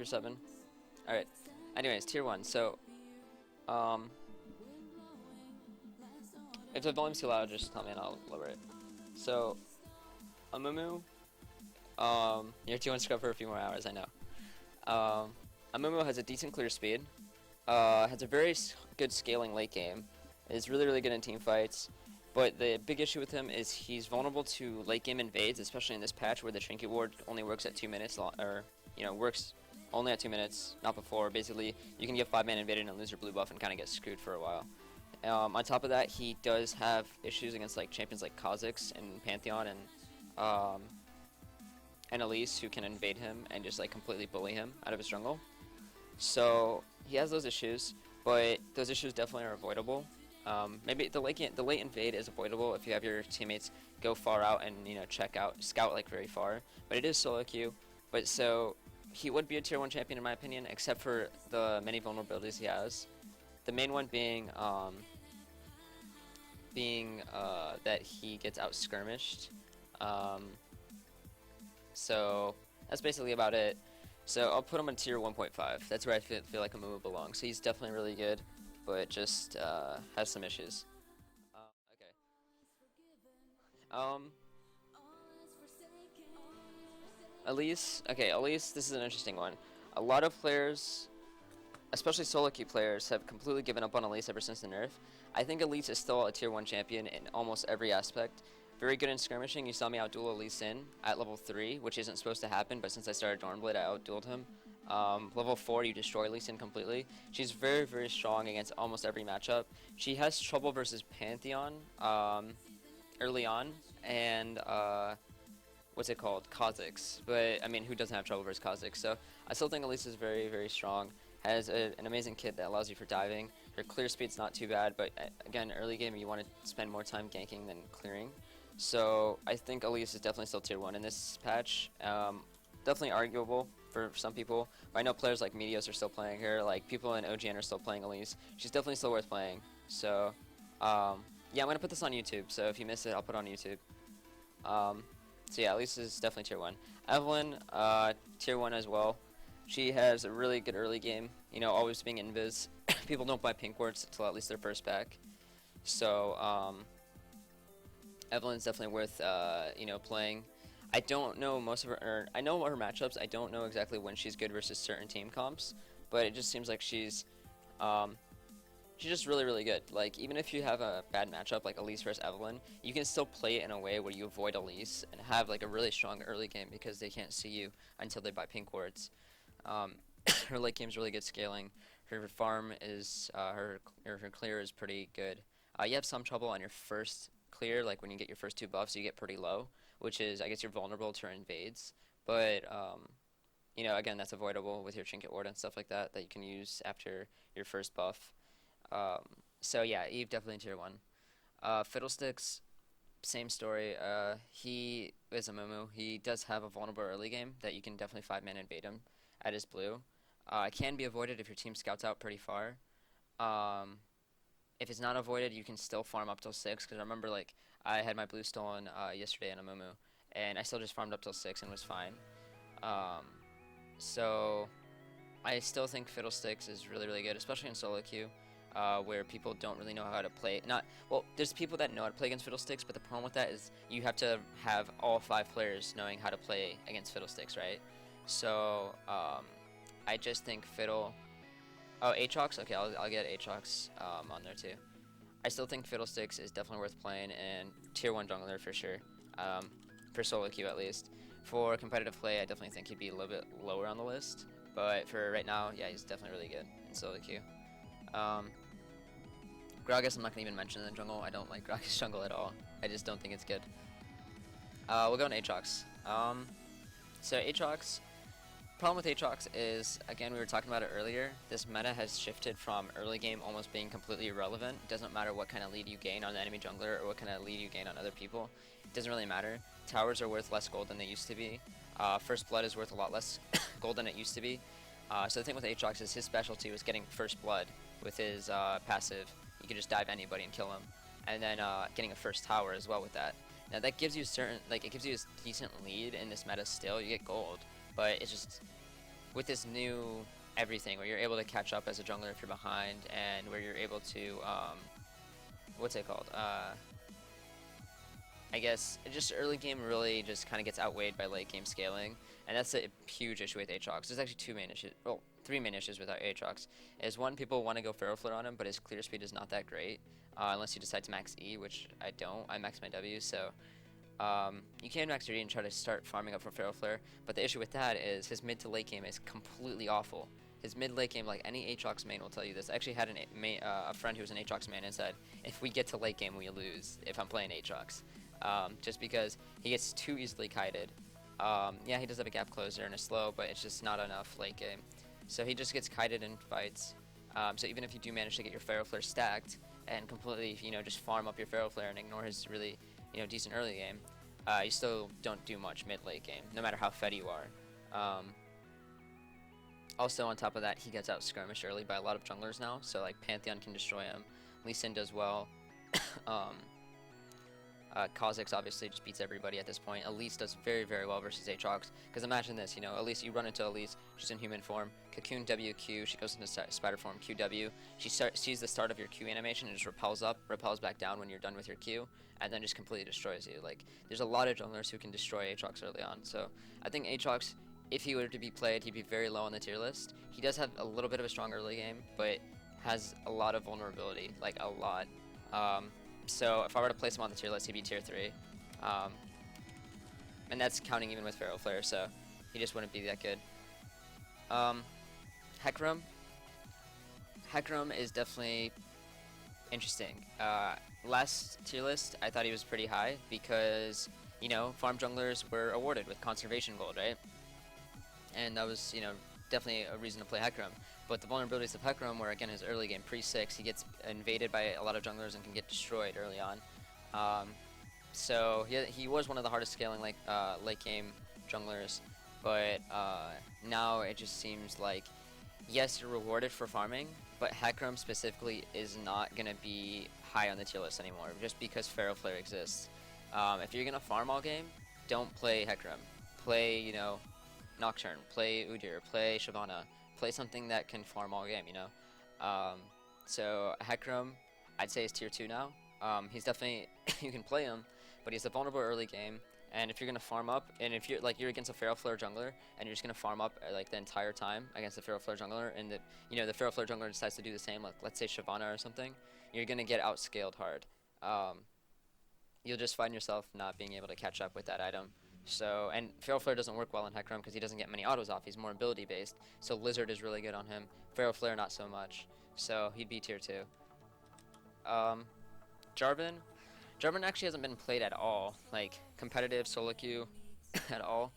Tier 7. Alright. Anyways, tier 1. So, um, if the volume's too loud, just tell me and I'll lower it. So, Amumu, you're tier 1 scrub for a few more hours, I know. Amumu has a decent clear speed, has a very good scaling late game, is really, really good in team fights, but the big issue with him is he's vulnerable to late game invades, especially in this patch where the Trinket Ward only works at 2 minutes, or, works only at 2 minutes, not before. Basically, you can get 5-man invaded and lose your blue buff and kind of get screwed for a while. On top of that, he does have issues against like champions like Kha'zix and Pantheon and Elise, who can invade him and just like completely bully him out of his jungle. So he has those issues, but those issues definitely are avoidable. Maybe the late invade is avoidable if you have your teammates go far out and scout like very far. But it is solo queue. But so he would be a tier 1 champion in my opinion, except for the many vulnerabilities he has. The main one being that he gets out skirmished. So that's basically about it. So I'll put him on tier 1.5. That's where I feel like Amumu belongs. So he's definitely really good, but just has some issues. Okay. Elise. Okay, Elise. This is an interesting one. A lot of players, especially solo queue players, have completely given up on Elise ever since the nerf. I think Elise is still a tier 1 champion in almost every aspect. Very good in skirmishing. You saw me outduel Elise at level 3, which isn't supposed to happen, but since I started Dornblade, I outdueled him. Level 4, you destroy Elise completely. She's very, very strong against almost every matchup. She has trouble versus Pantheon early on, and what's it called? Kha'zix. But, I mean, who doesn't have trouble versus Kha'zix? So, I still think Elise is very, very strong. Has an amazing kit that allows you for diving. Her clear speed's not too bad, but again, early game you want to spend more time ganking than clearing. So I think Elise is definitely still tier 1 in this patch. Definitely arguable for some people, but I know players like Medios are still playing her, like people in OGN are still playing Elise. She's definitely still worth playing. So yeah, I'm going to put this on YouTube, so if you miss it, I'll put it on YouTube. So yeah, Elise is definitely tier 1. Evelynn, tier 1 as well. She has a really good early game, always being invis. People don't buy pink wards until at least their first pack. So, Evelynn's definitely worth, playing. I don't know most of her, I know her matchups. I don't know exactly when she's good versus certain team comps, but it just seems like she's just really, really good. Like, even if you have a bad matchup like Elise versus Evelynn, you can still play it in a way where you avoid Elise and have like a really strong early game because they can't see you until they buy pink wards. Her late game's really good scaling. Her farm is her clear is pretty good. You have some trouble on your first clear, like when you get your first 2 buffs, you get pretty low, which is I guess you're vulnerable to her invades. But again, that's avoidable with your Trinket Ward and stuff like that that you can use after your first buff. So yeah, Eve definitely tier 1. Fiddlesticks, same story. He is a Mumu. He does have a vulnerable early game that you can definitely 5-man invade him at his blue. It can be avoided if your team scouts out pretty far. If it's not avoided, you can still farm up till 6, because I remember like I had my blue stolen yesterday in Amumu, and I still just farmed up till 6 and was fine. So I still think Fiddlesticks is really, really good, especially in solo queue. Where people don't really know how to play. There's people that know how to play against Fiddlesticks, but the problem with that is you have to have all 5 players knowing how to play against Fiddlesticks, right? So, I just think Oh, Aatrox? Okay, I'll get Aatrox on there too. I still think Fiddlesticks is definitely worth playing, and tier 1 jungler for sure. For solo queue at least. For competitive play, I definitely think he'd be a little bit lower on the list. But for right now, yeah, he's definitely really good in solo queue. Gragas I'm not going to even mention in the jungle. I don't like Gragas jungle at all. I just don't think it's good. We'll go on Aatrox. So Aatrox, problem with Aatrox is, again, we were talking about it earlier, this meta has shifted from early game almost being completely irrelevant. It doesn't matter what kind of lead you gain on the enemy jungler or what kind of lead you gain on other people. It doesn't really matter. Towers are worth less gold than they used to be. First blood is worth a lot less gold than it used to be. So the thing with Aatrox is his specialty was getting first blood with his passive. You can just dive anybody and kill him, and then getting a first tower as well with that. Now that gives you it gives you a decent lead in this meta still. You get gold, but it's just with this new everything where you're able to catch up as a jungler if you're behind, and where you're able to what's it called? I guess just early game really just kind of gets outweighed by late game scaling, and that's a huge issue with Aatrox. There's actually two main issues, well, three main issues with Aatrox. Is one, people want to go Feral Flare on him, but his clear speed is not that great, unless you decide to max E, which I don't. I max my W, so you can max your E and try to start farming up for Feral Flare, but the issue with that is his mid to late game is completely awful. His mid late game, like any Aatrox main will tell you this. I actually had a friend who was an Aatrox main and said, if we get to late game, we lose if I'm playing Aatrox. Just because he gets too easily kited. Yeah, he does have a gap closer and a slow, but it's just not enough late game. So he just gets kited in fights. So even if you do manage to get your Feral Flare stacked and completely, just farm up your Feral Flare and ignore his really, decent early game, you still don't do much mid-late game, no matter how fed you are. Also, on top of that, he gets out skirmished early by a lot of junglers now, so like Pantheon can destroy him. Lee Sin does well. Kha'zix obviously just beats everybody at this point. Elise does very, very well versus Aatrox. Because imagine this, Elise, you run into Elise, she's in human form, Cocoon WQ, she goes into spider form QW. She sees the start of your Q animation and just repels up, repels back down when you're done with your Q, and then just completely destroys you. Like, there's a lot of junglers who can destroy Aatrox early on. So I think Aatrox, if he were to be played, he'd be very low on the tier list. He does have a little bit of a strong early game, but has a lot of vulnerability, like a lot. So if I were to place him on the tier list, he'd be tier 3. And that's counting even with Feral Flare, so he just wouldn't be that good. Hecarim. Hecarim is definitely interesting. Last tier list, I thought he was pretty high because, farm junglers were awarded with conservation gold, right? And that was, definitely a reason to play Hecarim. But the vulnerabilities of Hecarim were, again, his early game, pre-6, he gets invaded by a lot of junglers and can get destroyed early on. So he was one of the hardest scaling late game junglers, but now it just seems like, yes, you're rewarded for farming, but Hecarim specifically is not going to be high on the tier list anymore, just because Feral Flare exists. If you're going to farm all game, don't play Hecarim. Play, Nocturne, play Udyr, play Shyvana, play something that can farm all game, So Hecarim, I'd say is tier 2 now. He's definitely, you can play him, but he's a vulnerable early game, and if you're gonna farm up, and if you're against a Feral Flare jungler, and you're just gonna farm up the entire time against the Feral Flare jungler, and the Feral Flare jungler decides to do the same, like let's say Shyvana or something, you're gonna get outscaled hard. You'll just find yourself not being able to catch up with that item. So, and Feral Flare doesn't work well in Hecarim because he doesn't get many autos off. He's more ability based. So Lizard is really good on him. Feral Flare not so much. So he'd be tier 2. Jarvan actually hasn't been played at all, like competitive solo queue at all.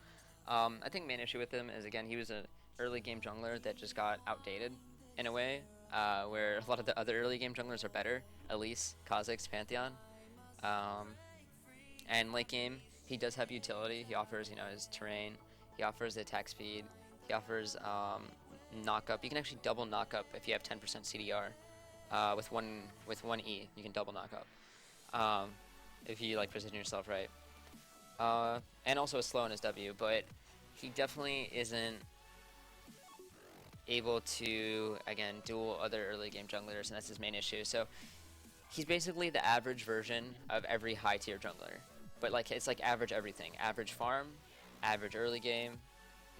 I think main issue with him is, again, he was an early game jungler that just got outdated in a way, where a lot of the other early game junglers are better. Elise, Kha'zix, Pantheon, and late game, he does have utility. He offers, his terrain. He offers the attack speed. He offers knock up. You can actually double knock up if you have 10% CDR. With one E, you can double knock up. If you position yourself right. And also a slow in his W, but he definitely isn't able to, again, duel other early game junglers, and that's his main issue. So he's basically the average version of every high tier jungler. But it's average everything. Average farm, average early game,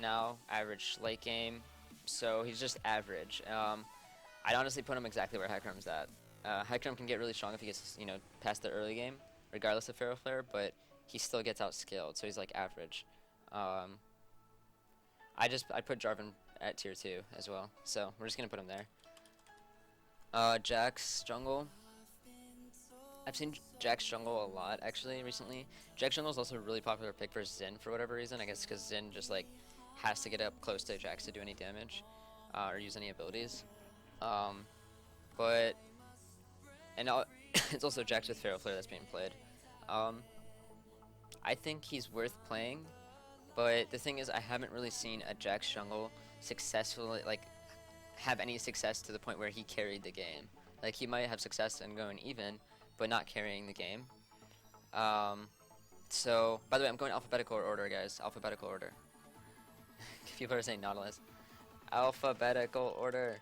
now average late game. So he's just average. I'd honestly put him exactly where Hecarim's at. Hecarim can get really strong if he gets past the early game, regardless of Feral Flare, but he still gets outscaled, so he's average. I put Jarvan at tier 2 as well, so we're just gonna put him there. Jack's jungle. I've seen Jack's jungle a lot, actually, recently. Jack's jungle is also a really popular pick for Xin for whatever reason. I guess because Xin just, has to get up close to Jax to do any damage, or use any abilities. It's also Jax with Feral Flare that's being played. I think he's worth playing, but the thing is, I haven't really seen a Jax jungle successfully, have any success to the point where he carried the game. He might have success in going even, but not carrying the game. So, by the way, I'm going alphabetical order, guys. Alphabetical order. People are saying Nautilus. Alphabetical order.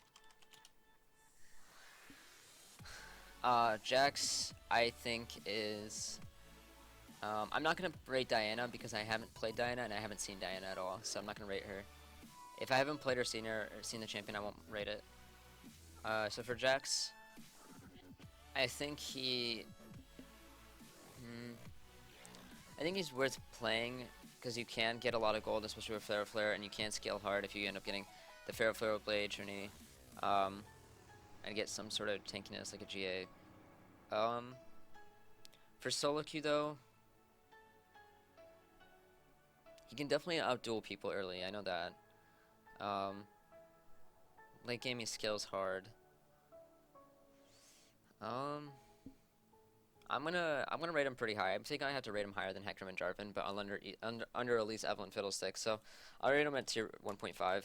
Jax, I think is. I'm not gonna rate Diana because I haven't played Diana and I haven't seen Diana at all, so I'm not gonna rate her. If I haven't played or seen her or seen the champion, I won't rate it. So for Jax, I think I think he's worth playing because you can get a lot of gold, especially with Flare, and you can scale hard if you end up getting the Flare Blade Trinity, and get some sort of tankiness like a GA. For solo queue though, he can definitely outduel people early. I know that. Late game he scales hard. I'm gonna rate him pretty high. I'm thinking I have to rate him higher than Hecarim and Jarvan, but under Elise, Evelynn, Fiddlesticks. So I'll rate him at tier 1.5.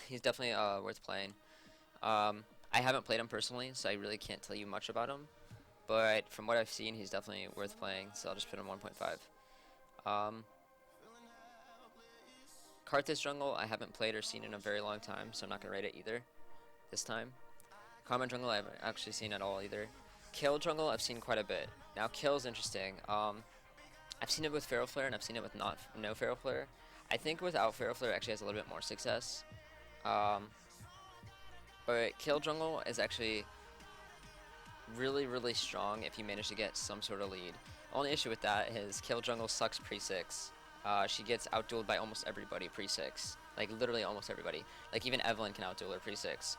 He's definitely worth playing. I haven't played him personally, so I really can't tell you much about him. But from what I've seen, he's definitely worth playing. So I'll just put him 1.5. Karthus jungle I haven't played or seen in a very long time, so I'm not gonna rate it either this time. Common jungle I haven't actually seen at all either. Kayle jungle I've seen quite a bit. Now Kayle's interesting. I've seen it with Feral Flare and I've seen it with no Feral Flare. I think without Feral Flare actually has a little bit more success. But Kayle jungle is actually really strong if you manage to get some sort of lead. Only issue with that is Kayle jungle sucks pre-6. She gets outdueled by almost everybody pre-6. Like literally almost everybody. Like even Evelynn can outduel her pre-6.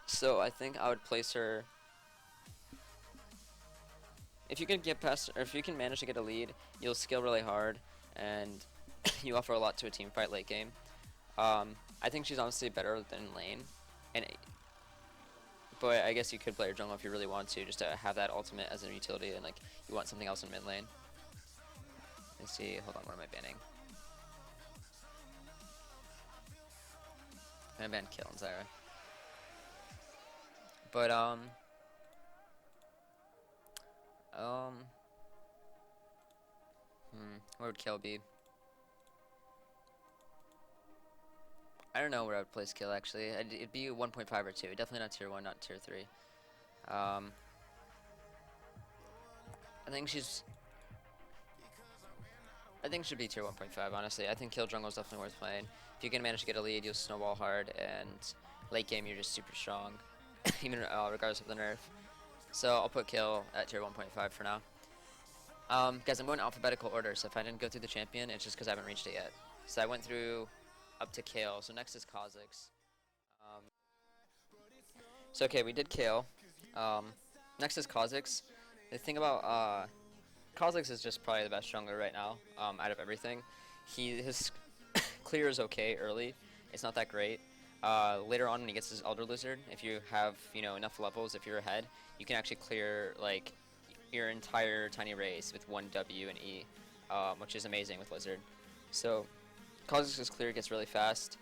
So I think I would place her. If you can get past, or if you can manage to get a lead, you'll skill really hard, and you offer a lot to a team fight late game. I think she's honestly better than lane, but I guess you could play her jungle if you really want to, just to have that ultimate as a utility, and like you want something else in mid lane. Let's see. Hold on, what am I banning? I'm gonna ban Kayle and Zyra. But where would Kayle be? I don't know where I would place Kayle actually. It'd be 1.5 or 2. Definitely not tier 1, not tier 3. I think she should be tier 1.5, honestly. I think Kayle jungle is definitely worth playing. If you can manage to get a lead, you'll snowball hard, and late game you're just super strong, even regardless of the nerf. So I'll put Kayle at tier 1.5 for now. Guys, I'm going alphabetical order, so if I didn't go through the champion, it's just because I haven't reached it yet. So I went through up to Kayle, so next is Kha'zix. So okay, we did Kayle. Next is Kha'zix. The thing about Kha'zix is just probably the best jungler right now, out of everything. His clear is okay early. It's not that great. Later on when he gets his Elder Lizard, if you have, enough levels, if you're ahead, you can actually clear, like, your entire tiny race with 1 W and E, which is amazing with Lizard. So, Kha'zix's clear gets really fast.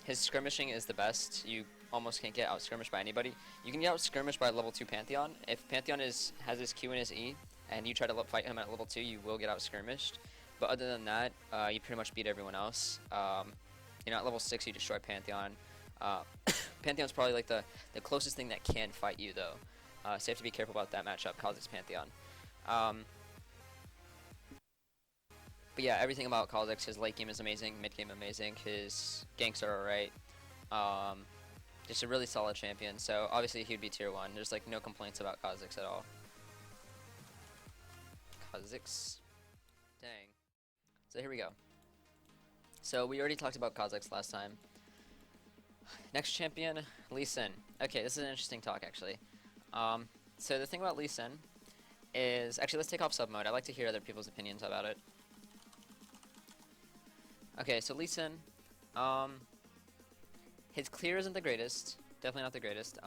His skirmishing is the best. You almost can't get out-skirmished by anybody. You can get out-skirmished by level 2 Pantheon. If Pantheon has his Q and his E, and you try to fight him at level 2, you will get out-skirmished. But other than that, you pretty much beat everyone else. At level 6, you destroy Pantheon. Pantheon's probably like the closest thing that can fight you, though. So you have to be careful about that matchup, Kha'zix Pantheon. But yeah, everything about Kha'zix, his late game is amazing, mid game amazing, his ganks are alright. Just a really solid champion, so obviously he would be tier 1. There's like no complaints about Kha'zix at all. Kha'zix. Dang. So here we go. So we already talked about Kha'zix last time. Next champion, Lee Sin. Okay, this is an interesting talk actually. So the thing about Lee Sin is, actually let's take off sub mode. I like to hear other people's opinions about it. Okay, so Lee Sin, his clear isn't the greatest, definitely not the greatest.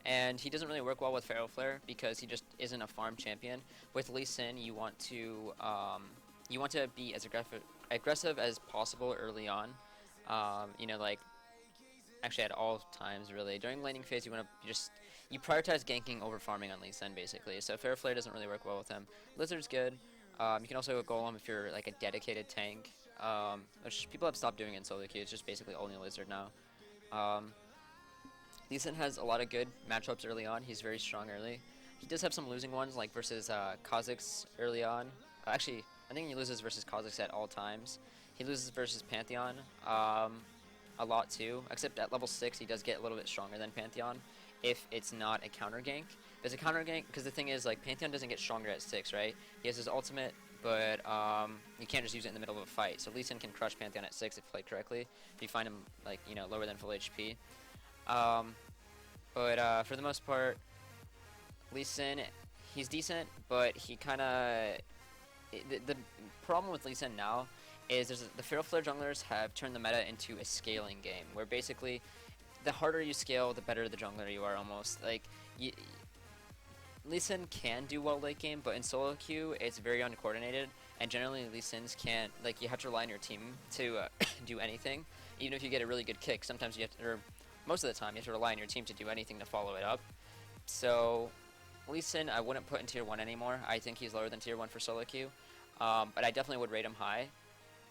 And he doesn't really work well with Feral Flare because he just isn't a farm champion. With Lee Sin, you want to be as aggressive as possible early on. Like actually at all times really. During laning phase, you prioritize ganking over farming on Lee Sin basically. So Feral Flare doesn't really work well with him. Lizard's good. You can also go Golem if you're like a dedicated tank. which people have stopped doing in solo queue. It's just basically only Lizard now. Lee Sin has a lot of good matchups early on. He's very strong early. He does have some losing ones, like versus Kha'zix early on. Actually, I think he loses versus Kha'zix at all times. He loses versus Pantheon a lot too, except at level 6 he does get a little bit stronger than Pantheon if it's not a counter gank. If it's a counter gank, because the thing is, like, Pantheon doesn't get stronger at 6, right? He has his ultimate, but you can't just use it in the middle of a fight. So Lee Sin can crush Pantheon at 6 if played correctly, if you find him, like, you know, lower than full HP. But for the most part, Lee Sin, he's decent, but he kind of... The problem with Lee Sin now is the Feral Flare junglers have turned the meta into a scaling game, where basically the harder you scale, the better the jungler you are almost. Like, Lee Sin can do well late game, but in solo queue, it's very uncoordinated, and generally Lee Sins can't, like, you have to rely on your team to do anything. Even if you get a really good kick, sometimes you have to, or most of the time, you have to rely on your team to do anything to follow it up. So, Lee Sin, I wouldn't put in tier 1 anymore. I think he's lower than tier 1 for solo queue, but I definitely would rate him high.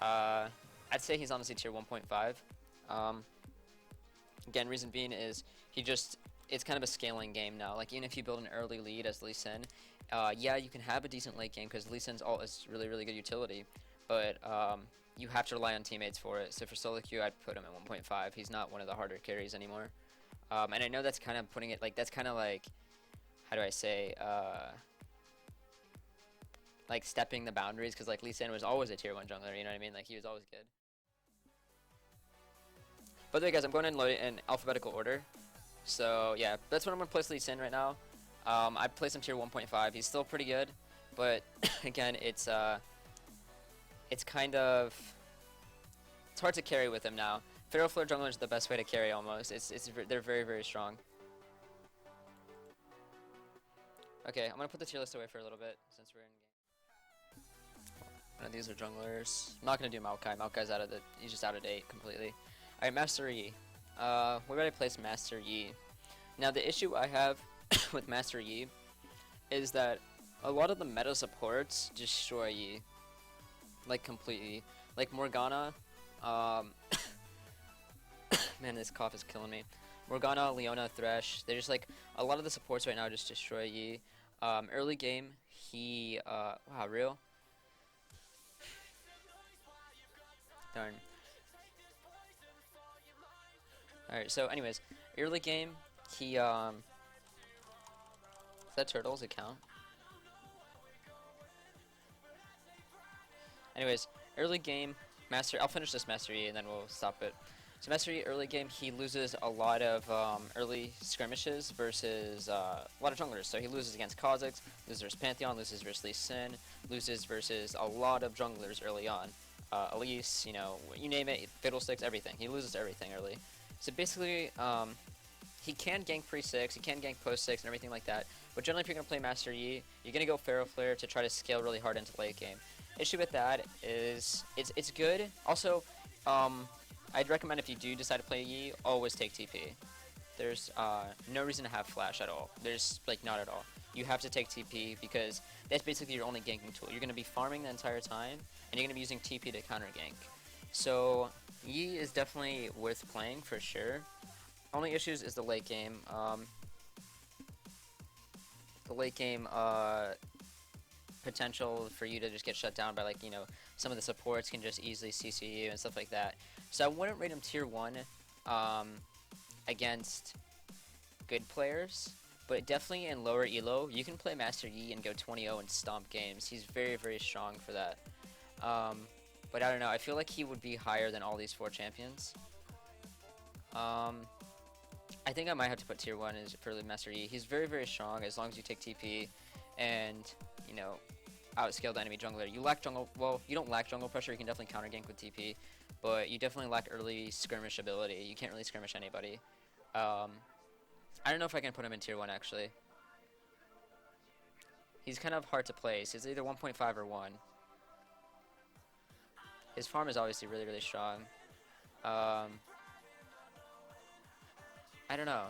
I'd say he's honestly tier 1.5. Again, reason being is it's kind of a scaling game now. Like, even if you build an early lead as Lee Sin, yeah, you can have a decent late game because Lee Sin's ult is really, really good utility, but you have to rely on teammates for it. So for solo queue, I'd put him at 1.5. He's not one of the harder carries anymore. And I know that's kind of putting it, like, that's kind of like, how do I say, like, stepping the boundaries, because, like, Lee Sin was always a tier 1 jungler, you know what I mean? Like, he was always good. By the way, guys, I'm going to load it in alphabetical order. So, yeah, that's what I'm going to place Lee Sin right now. I'd place him tier 1.5. He's still pretty good, but, again, it's kind of... It's hard to carry with him now. Feral Flare jungler is the best way to carry, almost. They're very, very strong. Okay, I'm going to put the tier list away for a little bit, since we're in game. These are junglers. I'm not going to do Maokai. Maokai's he's just out of date completely. Alright, Master Yi. Where did I place Master Yi? Now, the issue I have with Master Yi is that a lot of the meta supports destroy Yi. Like, completely. Like, Morgana. Man, this cough is killing me. Morgana, Leona, Thresh. They're just like, a lot of the supports right now just destroy Yi. Early game, he, wow, real? Darn. Alright, so anyways, early game, he, is that turtles account? Anyways, early game, I'll finish this Master Yi and then we'll stop it. So Master Yi, early game, he loses a lot of early skirmishes versus a lot of junglers. So he loses against Kha'zix, loses versus Pantheon, loses versus Lee Sin, loses versus a lot of junglers early on. Elise, you know, you name it, Fiddlesticks, everything. He loses everything early. So basically, he can gank pre-6, he can gank post-6 and everything like that. But generally, if you're going to play Master Yi, you're going to go Feral Flare to try to scale really hard into late game. Issue with that is, it's good. Also, I'd recommend if you do decide to play Yi, always take TP. There's no reason to have Flash at all. There's, like, not at all. You have to take TP because that's basically your only ganking tool. You're going to be farming the entire time, and you're going to be using TP to counter gank. So, Yi is definitely worth playing for sure. Only issues is the late game. Potential for you to just get shut down by, like, you know, some of the supports can just easily CC you and stuff like that. So I wouldn't rate him tier 1 against good players, but definitely in lower elo, you can play Master Yi and go 20-0 and stomp games. He's very, very strong for that. But I don't know, I feel like he would be higher than all these 4 champions. I think I might have to put tier 1 as for the Master Yi. He's very, very strong as long as you take TP and, you know, outscale the enemy jungler. You lack jungle, well, you don't lack jungle pressure, you can definitely counter gank with TP, but you definitely lack early skirmish ability. You can't really skirmish anybody. I don't know if I can put him in tier 1 actually. He's kind of hard to place. He's either 1.5 or 1. His farm is obviously really, really strong. I don't know.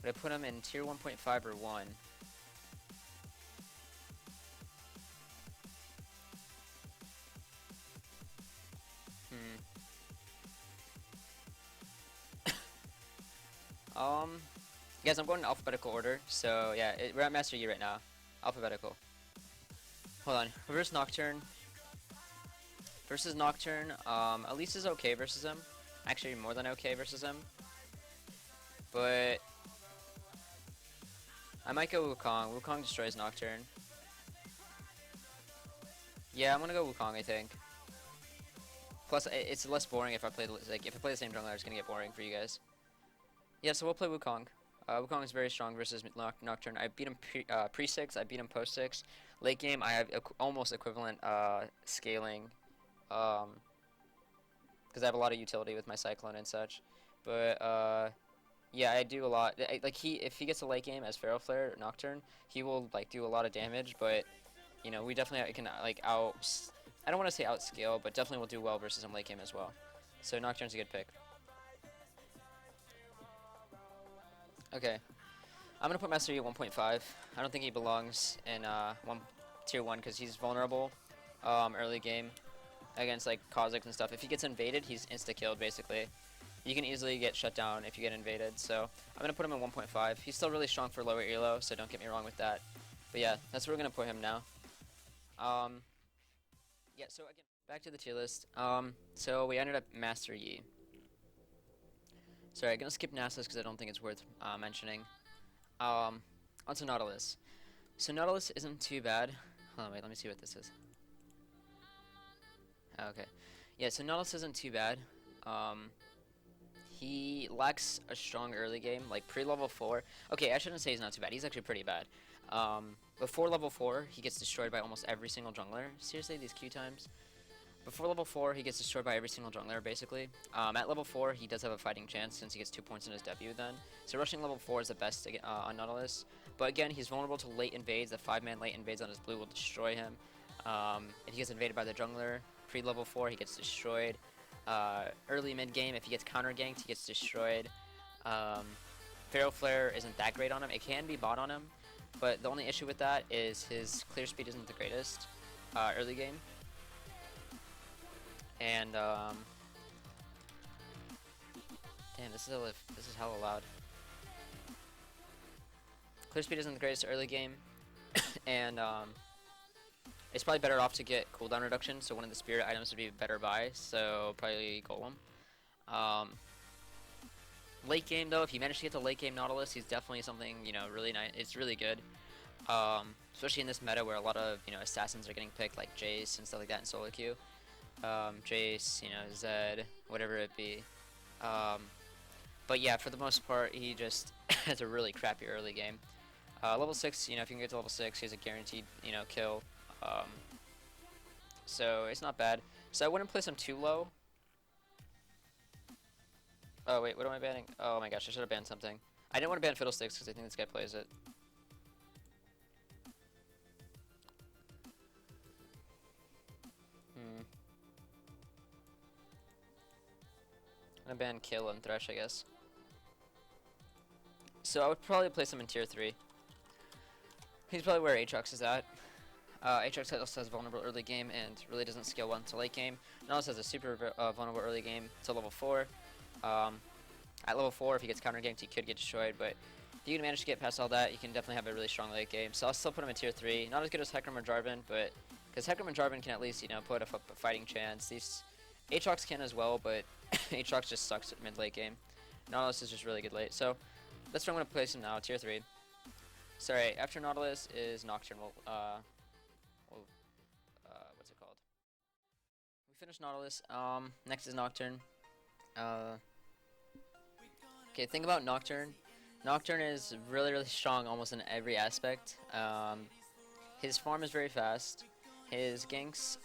Would I put him in tier 1.5 or 1? Guys, I'm going in alphabetical order. So yeah, we're at Master Yi right now. Alphabetical. Hold on. Reverse Nocturne. Versus Nocturne. Elise is okay versus him. Actually, more than okay versus him. But I might go Wukong. Wukong destroys Nocturne. Yeah, I'm gonna go Wukong, I think. Plus, it's less boring if I play if I play the same jungler. It's gonna get boring for you guys. Yeah, so we'll play Wukong. Wukong is very strong versus Nocturne. I beat him pre-6. I beat him post-6. Late game, I have almost equivalent scaling, because I have a lot of utility with my Cyclone and such. But yeah, I do a lot. If he gets a late game as Feral Flare or Nocturne, he will like do a lot of damage. But you know, we definitely can like I don't want to say outscale, but definitely will do well versus him late game as well. So Nocturne's a good pick. Okay, I'm gonna put Master Yi at 1.5. I don't think he belongs in tier 1 because he's vulnerable early game against like Kha'zix and stuff. If he gets invaded, he's insta killed basically. You can easily get shut down if you get invaded. So I'm gonna put him at 1.5. He's still really strong for lower elo, so don't get me wrong with that. But yeah, that's where we're gonna put him now. Yeah. So again, back to the tier list. So we ended up Master Yi. Sorry, I'm gonna skip Nautilus because I don't think it's worth mentioning. Onto Nautilus. So Nautilus isn't too bad. Hold on, wait, let me see what this is. Okay. Yeah, so Nautilus isn't too bad. He lacks a strong early game, like pre-level 4. Okay, I shouldn't say he's not too bad. He's actually pretty bad. Before level 4, he gets destroyed by almost every single jungler. Seriously, these Q times? Before level 4, he gets destroyed by every single jungler, basically. At level 4, he does have a fighting chance since he gets 2 points in his debut then. So rushing level 4 is the best on Nautilus. But again, he's vulnerable to late invades. The 5-man late invades on his blue will destroy him. If he gets invaded by the jungler, pre-level 4, he gets destroyed. Early mid-game, if he gets counter-ganked, he gets destroyed. Feral Flare isn't that great on him. It can be bought on him. But the only issue with that is his clear speed isn't the greatest early game. And damn, this is hella loud. Clear speed isn't the greatest early game, and it's probably better off to get cooldown reduction. So one of the spirit items would be better buy. So probably Golem. Late game though, if he managed to get to late game Nautilus, he's definitely something really nice. It's really good, especially in this meta where a lot of assassins are getting picked like Jace and stuff like that in solo queue. Jace, Zed, whatever it be. But yeah, for the most part, he just has a really crappy early game. Level 6, if you can get to level 6, he has a guaranteed, kill. So it's not bad. So I wouldn't place him too low. Oh wait, what am I banning? Oh my gosh, I should have banned something. I didn't want to ban Fiddlesticks because I think this guy plays it. I'm gonna ban Kayle and Thresh, I guess. So I would probably place him in tier 3. He's probably where Aatrox is at. Aatrox also has vulnerable early game and really doesn't scale well into late game. Nautilus has a super vulnerable early game to level 4. At level 4, if he gets counter ganked, he could get destroyed, but if you can manage to get past all that, you can definitely have a really strong late game. So I'll still put him in tier 3. Not as good as Hecarim or Jarvan, but because Hecarim and Jarvan can at least put a fighting chance. These Aatrox can as well, but Aatrox just sucks at mid-late game. Nautilus is just really good late. So that's where I'm going to place him now, tier 3. Sorry, after Nautilus is Nocturne. What's it called? We finished Nautilus. Next is Nocturne. Okay, think about Nocturne. Nocturne is really, really strong almost in every aspect. His farm is very fast. His ganks,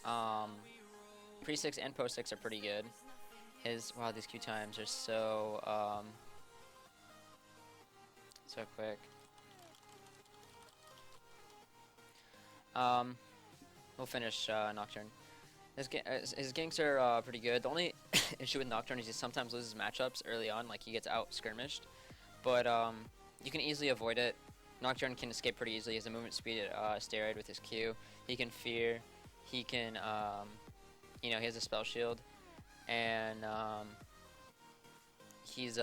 pre-6 and post-6 are pretty good. Wow, these Q times are so quick. We'll finish Nocturne. His ganks are pretty good. The only issue with Nocturne is he sometimes loses matchups early on, like he gets out skirmished. But you can easily avoid it. Nocturne can escape pretty easily. He has a movement speed steroid with his Q. He can fear. He can, he has a spell shield, and he's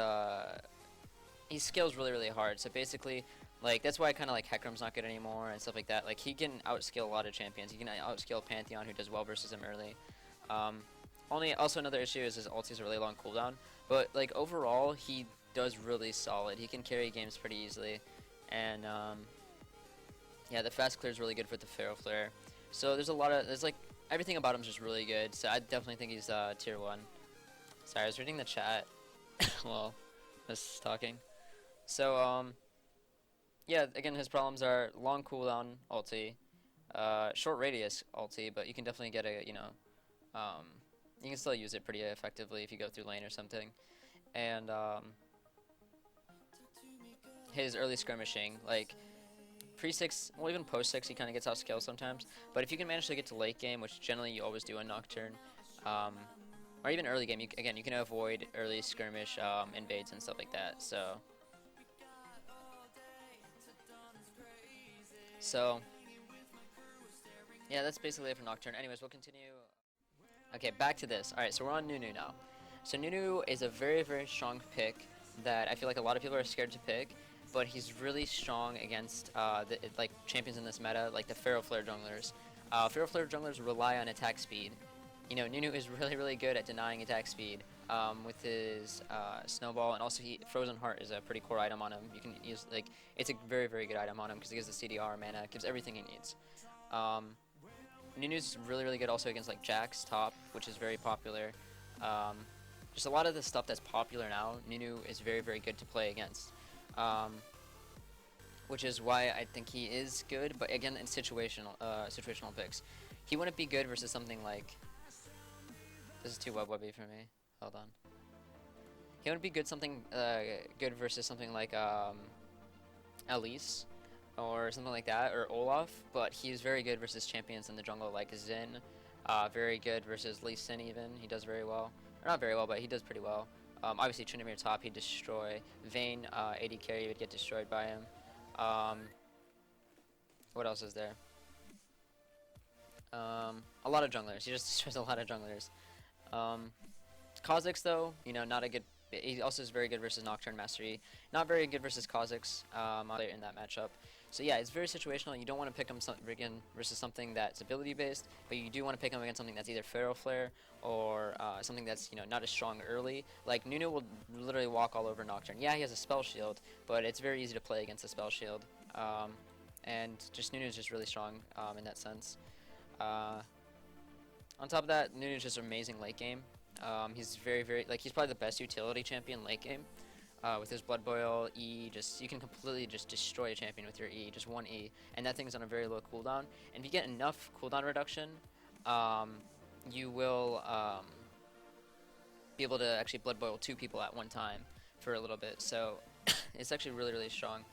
he scales really, really hard. So basically, like, that's why I kind of like Hecarim's not good anymore and stuff like that. Like, he can outscale a lot of champions. He can outscale Pantheon, who does well versus him early. Also another issue is his ulti is a really long cooldown. But, like, overall, he does really solid. He can carry games pretty easily. And, yeah, the fast clear is really good for the Pharaoh Flare. So there's like, everything about him is just really good. So I definitely think he's tier 1. Sorry, I was reading the chat while I was talking. So, yeah, again, his problems are long cooldown ulti, short radius ulti, but you can definitely get a, you can still use it pretty effectively if you go through lane or something. And, his early skirmishing, like, pre-6, well, even post-6, he kind of gets outscaled sometimes. But if you can manage to get to late game, which generally you always do in Nocturne, or even early game, you can avoid early skirmish invades and stuff like that. So, yeah, that's basically it for Nocturne. Anyways, we'll continue. Okay, back to this. Alright, so we're on Nunu now. So Nunu is a very, very strong pick that I feel like a lot of people are scared to pick, but he's really strong against like champions in this meta, like the Pharaoh Flare junglers. Pharaoh Flare junglers rely on attack speed. You know, Nunu is really, really good at denying attack speed with his Snowball, and also Frozen Heart is a pretty core item on him. You can use, like, it's a very, very good item on him because it gives the CDR mana, it gives everything he needs. Nunu's really, really good also against, like, Jax top, which is very popular. Just a lot of the stuff that's popular now, Nunu is very, very good to play against. Which is why I think he is good, but again, in situational picks. He wouldn't be good versus something like... This is too webby for me. Hold on. He wouldn't be good good versus something like Elise or something like that, or Olaf, but he's very good versus champions in the jungle like Xin. Very good versus Lee Sin even. He does very well. Or not very well, but he does pretty well. Obviously, Tryndamere top, he'd destroy. Vayne, AD carry, would get destroyed by him. What else is there? A lot of junglers. He just destroys a lot of junglers. Kha'zix, though, you know, not a good... He also is very good versus Nocturne Mastery. Not very good versus Kha'zix in that matchup. So yeah, it's very situational. You don't want to pick him versus something that's ability-based, but you do want to pick him against something that's either Pharaoh Flare or something that's, you know, not as strong early. Like, Nunu will literally walk all over Nocturne. Yeah, he has a spell shield, but it's very easy to play against a spell shield. And just Nunu is just really strong in that sense. On top of that, Nunu's just amazing late game. He's very, very, like, he's probably the best utility champion late game. With his Blood Boil, E, you can completely just destroy a champion with your E, just one E, and that thing's on a very low cooldown. And if you get enough cooldown reduction, you will be able to actually Blood Boil 2 people at one time for a little bit. So it's actually really, really strong.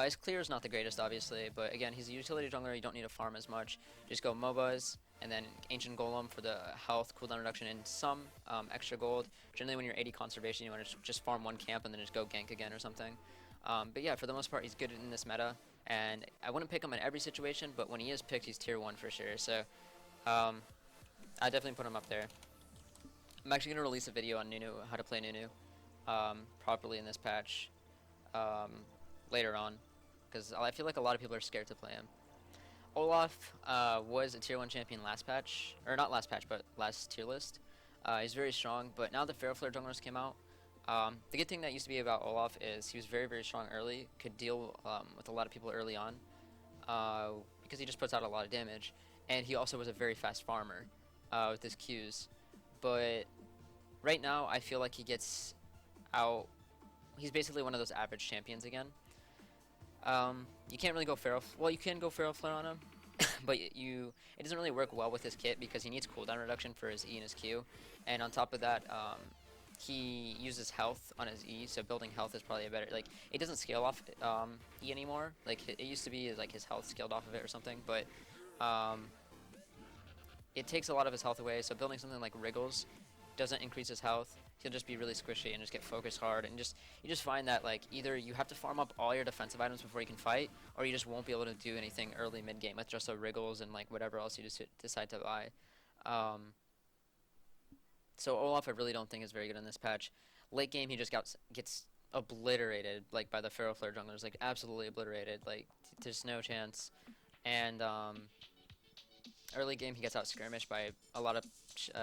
His clear is not the greatest, obviously, but again, he's a utility jungler. You don't need to farm as much. Just go MOBAs, and then Ancient Golem for the health, cooldown reduction, and some extra gold. Generally, when you're 80 conservation, you want to just farm one camp and then just go gank again or something. But yeah, for the most part, he's good in this meta, and I wouldn't pick him in every situation, but when he is picked, he's tier 1 for sure. So I definitely put him up there. I'm actually going to release a video on Nunu, how to play Nunu properly in this patch later on, because I feel like a lot of people are scared to play him. Olaf was a tier 1 champion last patch, or not last patch, but last tier list. He's very strong, but now the Pharaoh Flare junglers came out. The good thing that used to be about Olaf is he was very, very strong early, could deal with a lot of people early on, because he just puts out a lot of damage, and he also was a very fast farmer with his Qs. But right now, I feel like he gets out. He's basically one of those average champions again. You can't really go Pharaoh. Well, you can go Pharaoh Flare on him, but it doesn't really work well with his kit because he needs cooldown reduction for his E and his Q, and on top of that, he uses health on his E, so building health is probably a better. Like, it doesn't scale off E anymore. Like, it used to be like his health scaled off of it or something, but it takes a lot of his health away. So building something like Wriggles doesn't increase his health. He'll just be really squishy and just get focused hard, and you just find that, like, either you have to farm up all your defensive items before you can fight, or you just won't be able to do anything early mid game with just a Wriggles and like whatever else you just decide to buy. So Olaf I really don't think is very good in this patch. Late game he just gets obliterated like by the Feral Flare junglers, like absolutely obliterated. Like there's no chance. And early game he gets out skirmished by a lot of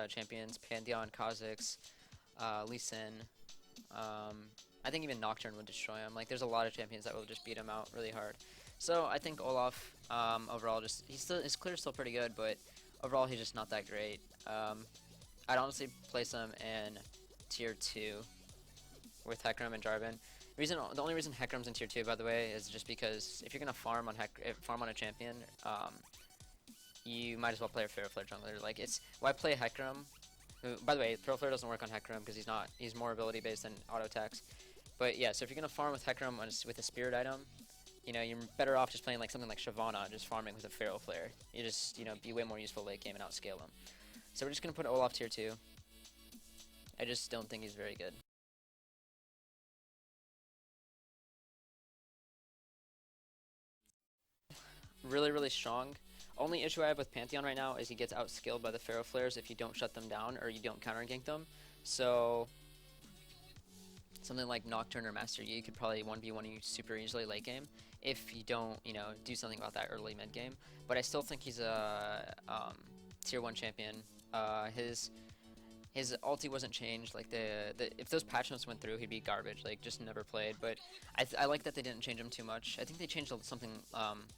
champions, Pantheon, Kha'zix, Lee Sin. I think even Nocturne would destroy him. Like there's a lot of champions that will just beat him out really hard. So I think Olaf overall just his clear is still pretty good, but overall he's just not that great. I'd honestly place him in tier 2 with Hecarim and Jarvan. The only reason Hecarim's in tier 2, by the way, is just because if you're gonna farm on a champion, you might as well play a Feral Flare jungler. Like why play Hecarim? Who, by the way, Feral Flare doesn't work on Hecarim because he's more ability based than auto attacks. But yeah, so if you're gonna farm with Hecarim with a spirit item, you know, you're better off just playing like something like Shyvana, just farming with a Feral Flare. You just, you know, be way more useful late game and outscale him. So we're just gonna put Olaf tier 2. I just don't think he's very good. Really strong. Only issue I have with Pantheon right now is he gets outskilled by the Feral Flares if you don't shut them down or you don't counter gank them. So something like Nocturne or Master Yi could probably 1v1 you super easily late game if you don't, you know, do something about that early mid game. But I still think he's a tier 1 champion. His ulti wasn't changed. Like if those patch notes went through, he'd be garbage. Like just never played. But I like that they didn't change him too much. I think they changed something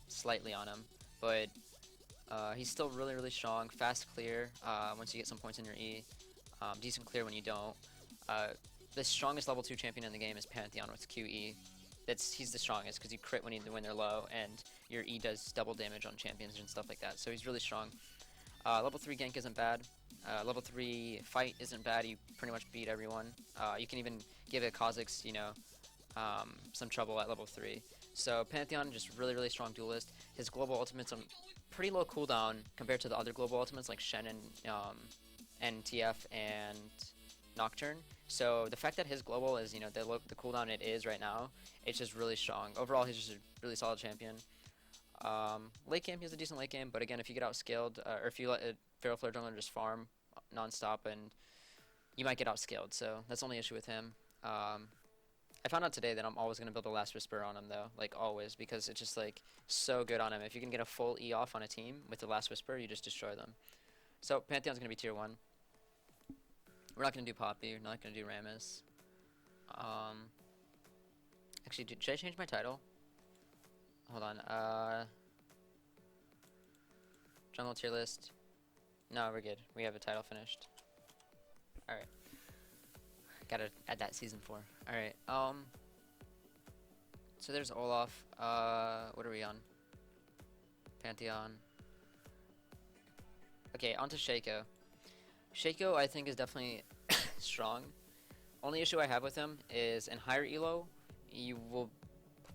slightly on him, but he's still really strong. Fast clear once you get some points in your E. Decent clear when you don't. The strongest level 2 champion in the game is Pantheon with QE. He's the strongest because you crit when they're low, and your E does double damage on champions and stuff like that. So he's really strong. Level 3 gank isn't bad. Level 3 fight isn't bad. You pretty much beat everyone. You can even give a Kha'zix, you know, some trouble at level 3. So Pantheon, just really strong duelist. His global ultimate's on pretty low cooldown compared to the other global ultimates like Shen and TF and Nocturne. So the fact that his global is, you know, the cooldown it is right now, it's just really strong. Overall, he's just a really solid champion. Late game, he has a decent late game, but again, if you get outscaled, or if you let a Feral Flare jungler just farm non-stop, and you might get outscaled, so that's the only issue with him. I found out today that I'm always going to build a Last Whisper on him, though, like always, because it's just like so good on him. If you can get a full E off on a team with the Last Whisper, you just destroy them. So Pantheon's going to be tier 1. We're not going to do Poppy, we're not going to do Rammus. Actually, should I change my title? Hold on, jungle tier list. No, we're good. We have a title finished. Alright. Gotta add that season 4. Alright, so there's Olaf. What are we on? Pantheon. Okay, onto Shaco. Shaco, I think, is definitely strong. Only issue I have with him is in higher elo, you will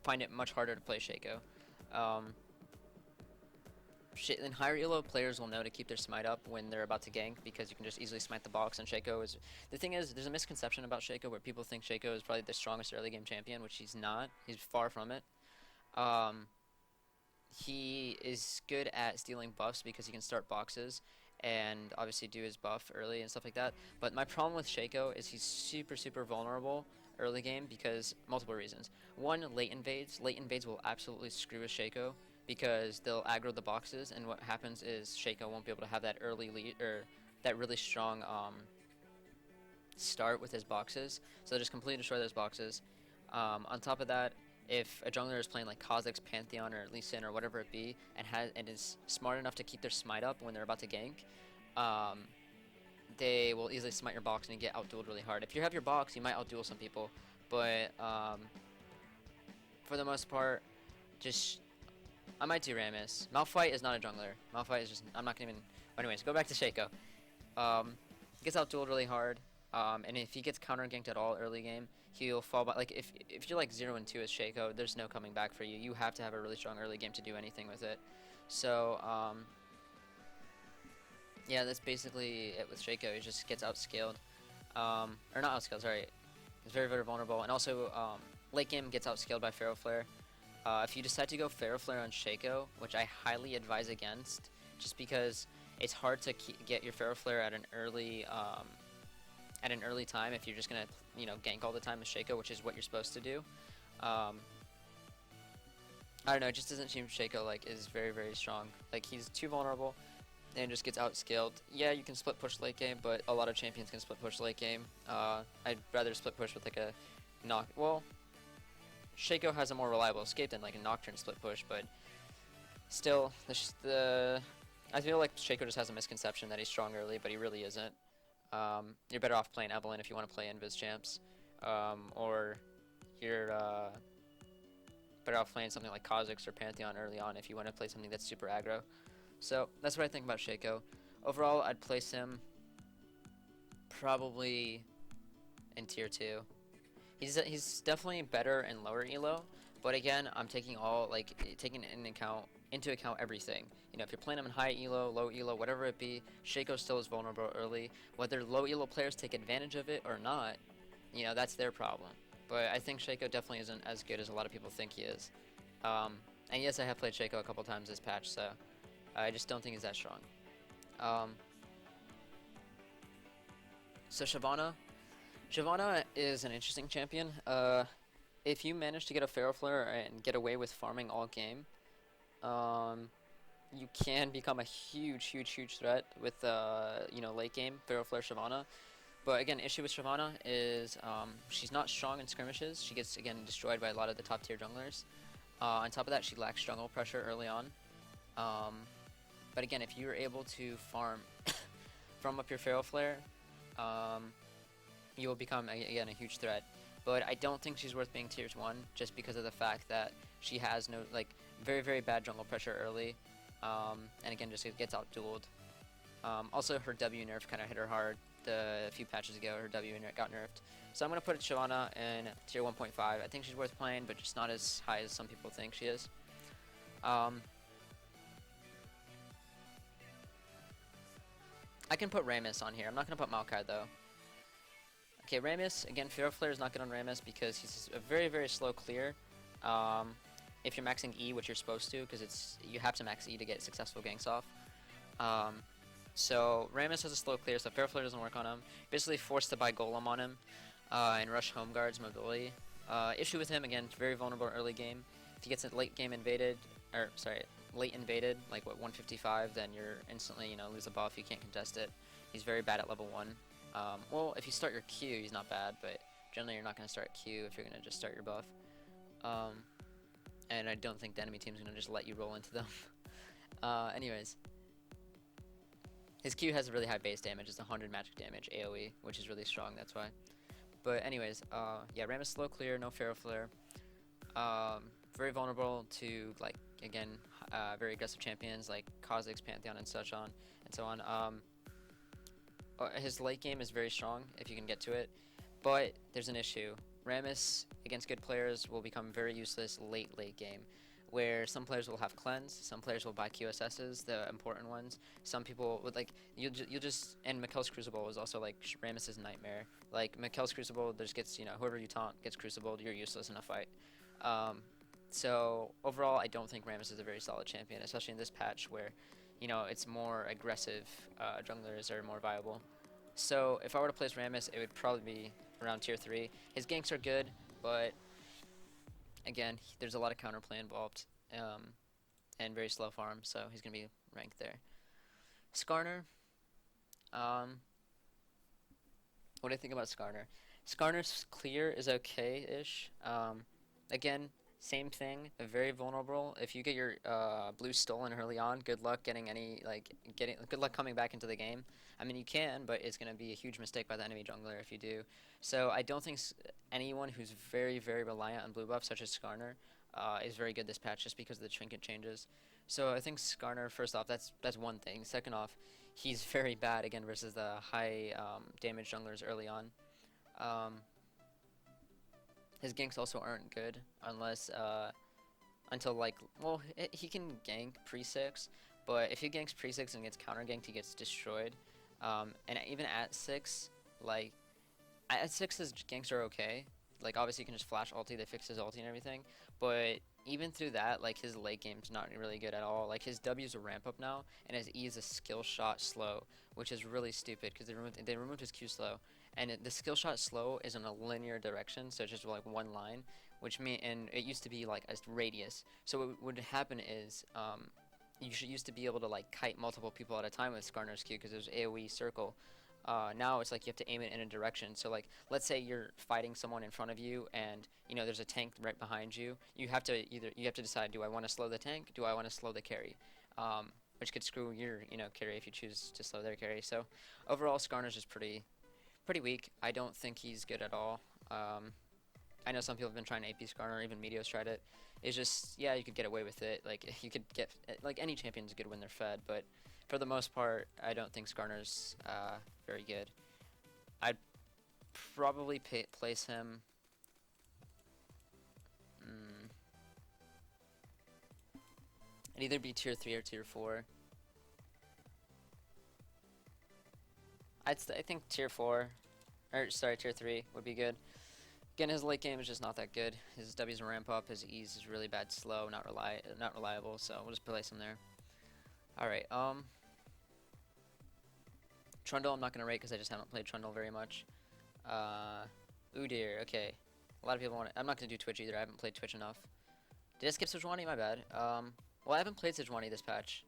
find it much harder to play Shaco. In higher elo, players will know to keep their smite up when they're about to gank because you can just easily smite the box, and Shaco is... The thing is, there's a misconception about Shaco where people think Shaco is probably the strongest early game champion, which he's not. He's far from it. He is good at stealing buffs because he can start boxes and obviously do his buff early and stuff like that. But my problem with Shaco is he's super vulnerable early game because multiple reasons. One, late invades. Late invades will absolutely screw with Shaco because they'll aggro the boxes, and what happens is Shaco won't be able to have that early lead or that really strong start with his boxes. So they'll just completely destroy those boxes. On top of that, if a jungler is playing like Kha'Zix, Pantheon, or Lee Sin, or whatever it be, and is smart enough to keep their smite up when they're about to gank, they will easily smite your box and you get outdueled really hard. If you have your box, you might outduel some people, but for the most part, just I might do Rammus. Malphite is not a jungler. Malphite is just I'm not gonna even. Anyways, go back to Shaco. Gets outdueled really hard. And if he gets counter ganked at all early game, he'll fall back. Like if you're like 0-2 as Shaco, there's no coming back for you. You have to have a really strong early game to do anything with it. So yeah, that's basically it with Shaco. He just gets outscaled, or not outscaled. Sorry, he's very vulnerable. And also late game gets outscaled by Feral Flare. If you decide to go Feral Flare on Shaco, which I highly advise against, just because it's hard to get your Feral Flare at an early at an early time if you're just gonna, you know, gank all the time with Shaco, which is what you're supposed to do. I don't know, it just doesn't seem Shaco like is very, very strong. Like, he's too vulnerable and just gets outscaled. Yeah, you can split push late game, but a lot of champions can split push late game. I'd rather split push with like a well, Shaco has a more reliable escape than like a Nocturne split push, but still, I feel like Shaco just has a misconception that he's strong early, but he really isn't. You're better off playing Evelynn if you want to play Invis champs, or you're better off playing something like Kha'zix or Pantheon early on if you want to play something that's super aggro. So that's what I think about Shaco. Overall, I'd place him probably in tier 2. He's definitely better in lower elo, but again, I'm taking into account everything. You know, if you're playing him in high elo, low elo, whatever it be, Shaco still is vulnerable early. Whether low elo players take advantage of it or not, you know, that's their problem. But I think Shaco definitely isn't as good as a lot of people think he is. And yes, I have played Shaco a couple times this patch, so I just don't think he's that strong. So Shyvana is an interesting champion. If you manage to get a Feral Flare and get away with farming all game, you can become a huge threat with you know, late game Feral Flare Shyvana. But again, issue with Shyvana is she's not strong in skirmishes. She gets, again, destroyed by a lot of the top tier junglers. On top of that, she lacks jungle pressure early on. But again, if you're able to farm up your Feral Flare, you will become, again, a huge threat. But I don't think she's worth being tiers 1 just because of the fact that she has no, like, very bad jungle pressure early. And again, just gets out-dueled. Also, her W nerf kind of hit her hard a few patches ago. Her W got nerfed. So I'm going to put Shyvana in tier 1.5. I think she's worth playing, but just not as high as some people think she is. I can put Rammus on here. I'm not going to put Maokai, though. Okay, Rammus, again, Feral Flare is not good on Rammus because he's a very slow clear. If you're maxing E, which you're supposed to, because you have to max E to get successful ganks off. So Rammus has a slow clear, so Feral Flare doesn't work on him. Basically forced to buy Golem on him and rush Home Guard's mobility. Issue with him, again, very vulnerable early game. If he gets a late invaded, like what, 155, then you're instantly, you know, lose a buff. You can't contest it. He's very bad at level 1. Well, if you start your Q, he's not bad, but generally you're not going to start Q if you're going to just start your buff. And I don't think the enemy team's going to just let you roll into them. Anyways. His Q has a really high base damage. It's 100 magic damage AoE, which is really strong, that's why. But anyways, yeah, Rammus slow clear, no Feral Flare. Very vulnerable to, like, again, very aggressive champions like Kha'Zix, Pantheon, and so on. His late game is very strong if you can get to it, but there's an issue. Rammus against good players will become very useless late game, where some players will have cleanse, some players will buy QSSs, the important ones. Some people would, like, you'll just, and Mikkel's Crucible is also like Rammus's nightmare. Like, Mikkel's Crucible just gets, you know, whoever you taunt gets Crucibled, you're useless in a fight. So overall, I don't think Rammus is a very solid champion, especially in this patch where, you know, it's more aggressive, junglers are more viable. So if I were to place Rammus, it would probably be around tier 3. His ganks are good, but again, there's a lot of counterplay involved, and very slow farm, so he's going to be ranked there. Skarner. What do I think about Skarner? Skarner's clear is okay-ish. Again, same thing, very vulnerable. If you get your blue stolen early on, good luck getting any, like, good luck coming back into the game. I mean, you can, but it's going to be a huge mistake by the enemy jungler if you do. So I don't think anyone who's very reliant on blue buff, such as Skarner, is very good this patch just because of the trinket changes. So I think Skarner, first off, that's one thing. Second off, he's very bad, again, versus the high damage junglers early on. His ganks also aren't good unless, until, like, well, he can gank pre-6, but if he ganks pre-6 and gets counter-ganked, he gets destroyed. And even at 6, like, at 6 his ganks are okay. Like, obviously you can just flash ulti, they fix his ulti and everything, but even through that, like, his late game's not really good at all. Like, his W's a ramp up now, and his E is a skill shot slow, which is really stupid, because they removed his Q slow. and the skill shot slow is in a linear direction, so it's just like one line, and it used to be like a radius. So what would happen is you should used to be able to like kite multiple people at a time with Skarner's Q because there's AoE circle. Now it's like you have to aim it in a direction. So like, let's say you're fighting someone in front of you, and there's a tank right behind you. You have to decide: do I want to slow the tank? Do I want to slow the carry? Which could screw your carry if you choose to slow their carry. So overall, Skarner's is pretty weak. I don't think he's good at all. I know some people have been trying to AP Skarner, even Meteos tried it. It's just, yeah, you could get away with it. Like, you could get, like, any champion's good when they're fed, but for the most part, I don't think Skarner's very good. I'd probably place him. It'd either be tier 3 or tier 4. I think tier 4, or sorry, tier 3 would be good. Again, his late game is just not that good. His W's ramp up, his E's is really bad, slow, not reliable. So we'll just place him there. All right. Trundle, I'm not gonna rate because I just haven't played Trundle very much. Udyr, okay. A lot of people want it. I'm not gonna do Twitch either. I haven't played Twitch enough. Did I skip Sejuani? My bad. Well, I haven't played Sejuani this patch.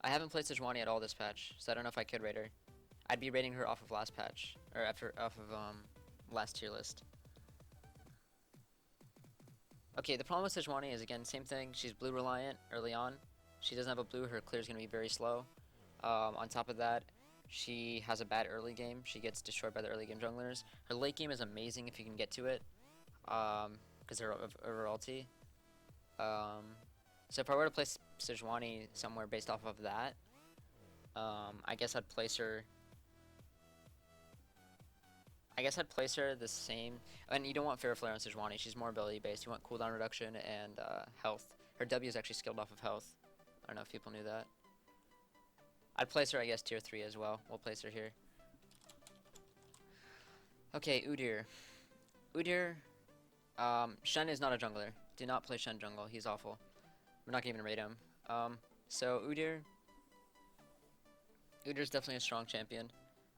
I haven't played Sejuani at all this patch, so I don't know if I could rate her. I'd be rating her off of last patch, or off of last tier list. Okay, the problem with Sejuani is, again, same thing. She's blue reliant early on. She doesn't have a blue. Her clear is going to be very slow. On top of that, she has a bad early game. She gets destroyed by the early game junglers. Her late game is amazing if you can get to it, because of her ulti. So if I were to place Sejuani somewhere based off of that, I guess I'd place her the same. And you don't want Fair Flare on Sejuani. She's more ability based. You want cooldown reduction and health. Her W is actually skilled off of health. I don't know if people knew that. I'd place her, I guess, tier 3 as well. We'll place her here. Okay, Udyr. Shen is not a jungler. Do not play Shen jungle. He's awful. We're not gonna even rate him. So Udyr's definitely a strong champion.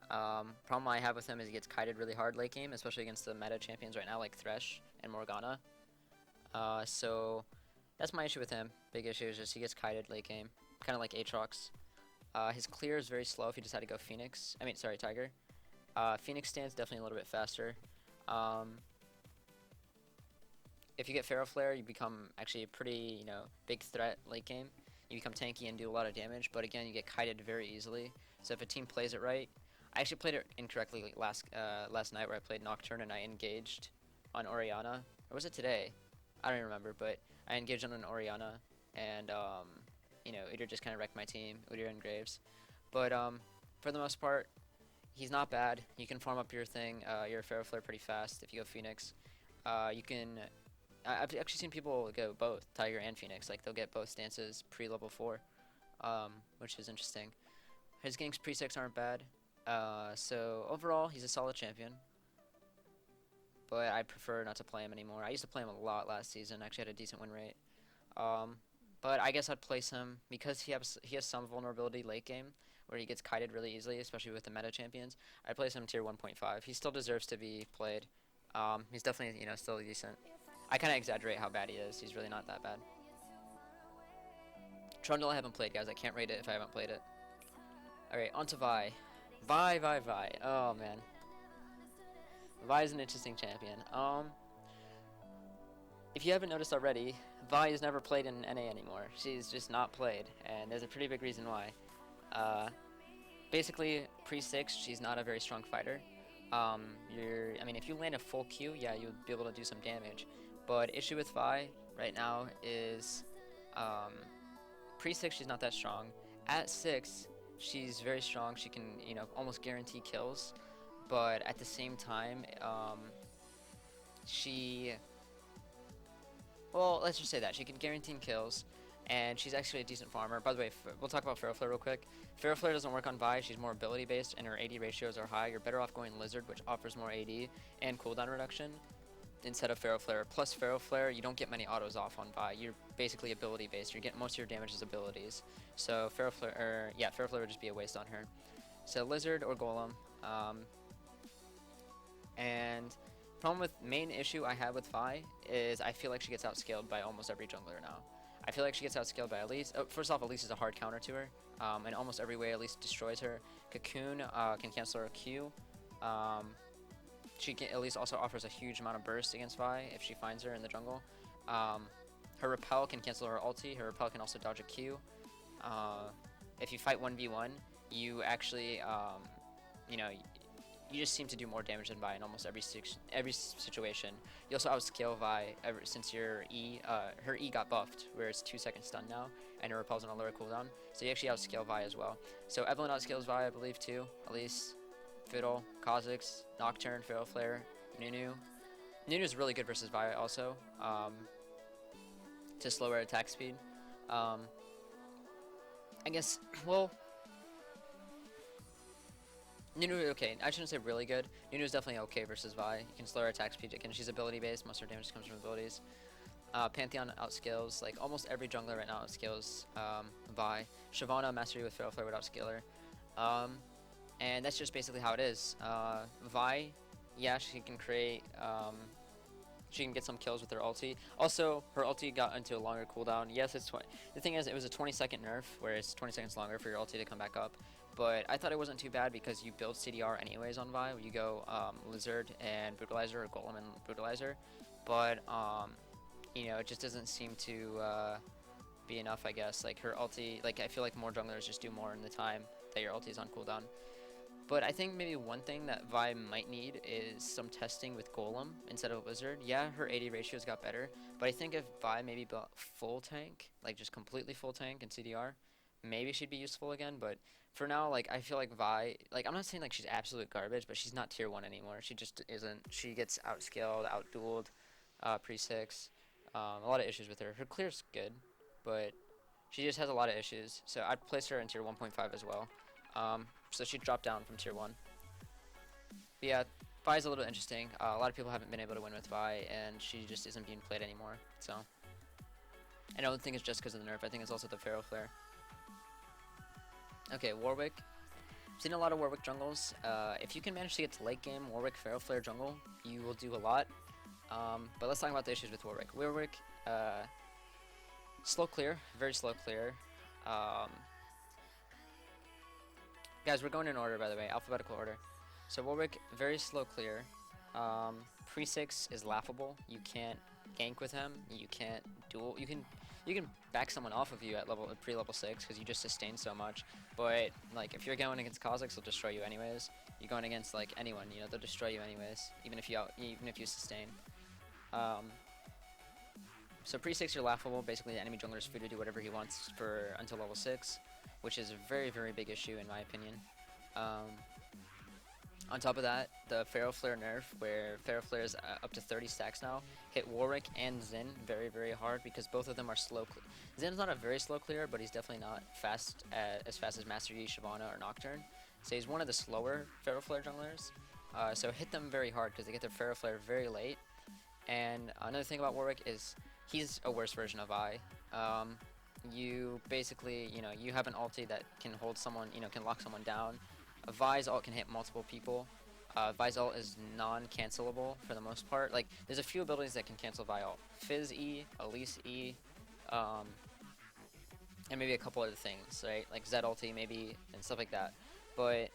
Problem I have with him is he gets kited really hard late game, especially against the meta champions right now like Thresh and Morgana. So that's my issue with him. Big issue is just he gets kited late game, kind of like Aatrox. His clear is very slow if you decide to go Phoenix. Tiger. Phoenix stands definitely a little bit faster. If you get Pharaoh Flare, you become actually a pretty, big threat late game. You become tanky and do a lot of damage, but again, you get kited very easily. So if a team plays it right, I actually played it incorrectly last night where I played Nocturne and I engaged on Orianna. Or was it today? I don't even remember, but I engaged on an Orianna, and Udyr just kind of wrecked my team, Udyr and Graves. But for the most part, he's not bad. You can farm up your Pharaoh Flare pretty fast if you go Phoenix. I've actually seen people go both Tiger and Phoenix. Like they'll get both stances pre-level 4, which is interesting. His ganks pre-6 aren't bad. So overall, he's a solid champion. But I prefer not to play him anymore. I used to play him a lot last season. Actually had a decent win rate. But I guess I'd place him because he has some vulnerability late game where he gets kited really easily, especially with the meta champions. I'd place him tier 1.5. He still deserves to be played. He's definitely still decent. I kind of exaggerate how bad he is. He's really not that bad. Trundle I haven't played, guys. I can't rate it if I haven't played it. Alright, on to Vi. Vi. Oh, man. Vi is an interesting champion. If you haven't noticed already, Vi is never played in NA anymore. She's just not played, and there's a pretty big reason why. Basically, pre-6, she's not a very strong fighter. If you land a full Q, yeah, you'll be able to do some damage. But issue with Vi right now is pre-6 she's not that strong. At 6 she's very strong. She can almost guarantee kills, but at the same time let's just say that she can guarantee kills, and she's actually a decent farmer. By the way, we'll talk about Pharaoh Flare real quick. Pharaoh Flare doesn't work on Vi. She's more ability based and her AD ratios are high. You're better off going Lizard, which offers more AD and cooldown reduction, instead of Pharaoh Flare. Plus Pharaoh Flare, you don't get many autos off on Vi. You're basically ability based. You're getting most of your damage as abilities. So Pharaoh Flare would just be a waste on her. So Lizard or Golem. And main issue I have with Vi is I feel like she gets outscaled by almost every jungler now. I feel like she gets outscaled by Elise. Oh, first off, Elise is a hard counter to her. In almost every way, Elise destroys her. Cocoon can cancel her Q. Elise also offers a huge amount of burst against Vi if she finds her in the jungle. Her repel can cancel her ulti. Her repel can also dodge a Q. If you fight 1v1, you actually, you know, you just seem to do more damage than Vi in almost every situation. You also outscale Vi since her E got buffed, where it's 2-second stun now, and her repel's on a lower cooldown. So you actually outscale Vi as well. So Evelynn outscales Vi, I believe, too. Elise, Fiddle, Kha'zix, Nocturne, Feral Flare, Nunu. Nunu's really good versus Vi also, to slow her attack speed. I guess, well, Nunu, okay, I shouldn't say really good. Nunu is definitely okay versus Vi. You can slow her attack speed. Again, she's ability based. Most of her damage comes from abilities. Pantheon outscales, like almost every jungler right now outscales Vi. Shyvana mastery with Feral Flare would outscale her. And that's just basically how it is. Vi, yeah, she can create, she can get some kills with her ulti. Also, her ulti got into a longer cooldown. Yes, it's the thing is, it was a 20-second nerf, where it's 20 seconds longer for your ulti to come back up. But I thought it wasn't too bad because you build CDR anyways on Vi. You go Lizard and Brutalizer, or Golem and Brutalizer. But, you know, it just doesn't seem to be enough, I guess. Like, her ulti, like, I feel like more junglers just do more in the time that your ulti is on cooldown. But I think maybe one thing that Vi might need is some testing with Golem instead of Lizard. Yeah, her AD ratios got better, but I think if Vi maybe built full tank, like just completely full tank in CDR, maybe she'd be useful again. But for now, like, I feel like Vi, like, I'm not saying like she's absolute garbage, but she's not tier 1 anymore. She just isn't. She gets outscaled, outdueled, pre-6. A lot of issues with her. Her clear's good, but she just has a lot of issues. So I'd place her in tier 1.5 as well. So she dropped down from tier 1. But yeah, Vi's a little interesting. A lot of people haven't been able to win with Vi, and she just isn't being played anymore. So, and I don't think it's just because of the nerf. I think it's also the Feral Flare. Okay, Warwick. I've seen a lot of Warwick jungles. If you can manage to get to late game Warwick Feral Flare jungle, you will do a lot. But let's talk about the issues with Warwick. Warwick, slow clear, very slow clear. Guys, we're going in order, by the way, alphabetical order. So Warwick, very slow clear. Pre-6 is laughable. You can't gank with him. You can't duel. You can back someone off of you at pre-level 6 because you just sustain so much. But like if you're going against Kha'zix, they'll destroy you anyways. You're going against like anyone, you know, they'll destroy you anyways, even if you sustain. So pre-6 you're laughable. Basically, the enemy jungler is free to do whatever he wants until level 6. Which is a very, very big issue in my opinion. On top of that, the Feral Flare nerf, where Feral Flare is up to 30 stacks now, hit Warwick and Xin very, very hard because both of them are slow. Zin's not a very slow clear, but he's definitely not as fast as Master Yi, Shyvana, or Nocturne. So he's one of the slower Feral Flare junglers. So hit them very hard because they get their Feral Flare very late. And another thing about Warwick is he's a worse version of Vi. You basically, you know, you have an ulti that can hold someone, you know, can lock someone down. Vi's ult can hit multiple people. Vi's ult is non-cancelable for the most part. Like, there's a few abilities that can cancel Vi ult. Fizz E, Elise E, and maybe a couple other things, right? Like Zed ulti maybe, and stuff like that. But,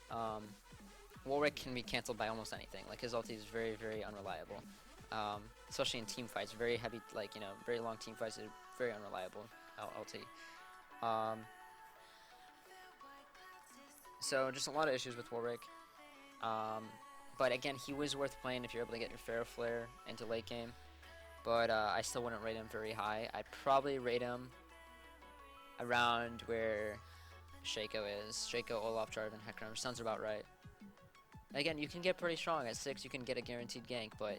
Warwick can be canceled by almost anything. Like, his ulti is very, very unreliable. Especially in team fights. Very heavy, like, you know, very long team fights are very unreliable. LT. So just a lot of issues with Warwick. But again, he was worth playing if you're able to get your Feral Flare into late game. But I still wouldn't rate him very high. I'd probably rate him around where Shaco is. Shaco, Olaf, Jarvan, Hecarim. Sounds about right. Again, you can get pretty strong. At 6, you can get a guaranteed gank. But